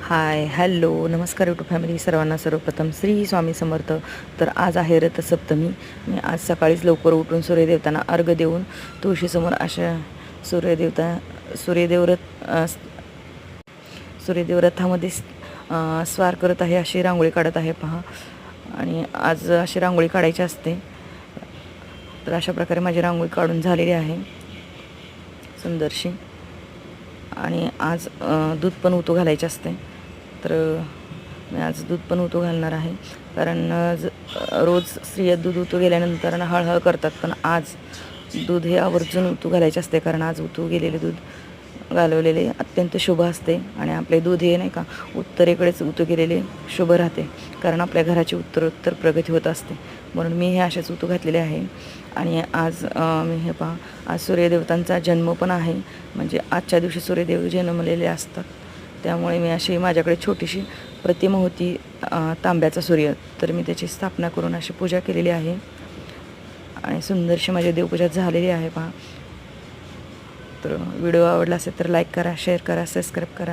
Hi hello नमस्कार YouTube family सर्वांना सर्वप्रथम श्री स्वामी समर्थ. तर आज आहे रथसप्तमी. मी आज सकाळीच लवकर उठून सूर्यदेवतांना अर्घ्य देऊन तुळशीसमोर अशा सूर्यदेव रथामध्ये स्वार करत आहे, अशी रांगोळी काढत आहे पहा. आणि आज अशी रांगोळी काढायची असते. तर अशा प्रकारे माझी रांगोळी काढून झालेली आहे सुंदरशी. आणि आज दूध पण उतू घालायचे असते. तर मी आज दूध पण उतू घालणार आहे, कारण रोज स्त्रिया दूध उतू गेल्यानंतर हळहळ करतात, पण आज दूध हे आवर्जून उतू घालायचे असते, कारण आज उतू गेलेले दूध घालवलेले अत्यंत शुभ असते. आणि आपले दूध हे नाही का उत्तरेकडेच उतू गेलेले शुभ राहते, कारण आपल्या घराची उत्तरोत्तर प्रगती होत असते. म्हणून मी हे असेच उतू घातलेले आहे. आणि आज मी हे पहा, आज सूर्यदेवतांचा जन्म पण आहे, म्हणजे आजच्या दिवशी सूर्यदेव जन्मलेले असतात. त्यामुळे मी अशी माझ्याकडे छोटीशी प्रतिमा होती तांब्याचा सूर्य, तर मी त्याची स्थापना करून अशी पूजा केलेली आहे. आणि सुंदरशी माझी देवपूजा झालेली आहे पहा. तर व्हिडिओ आवडला असेल तर लाईक करा, शेअर करा, सबस्क्राईब करा.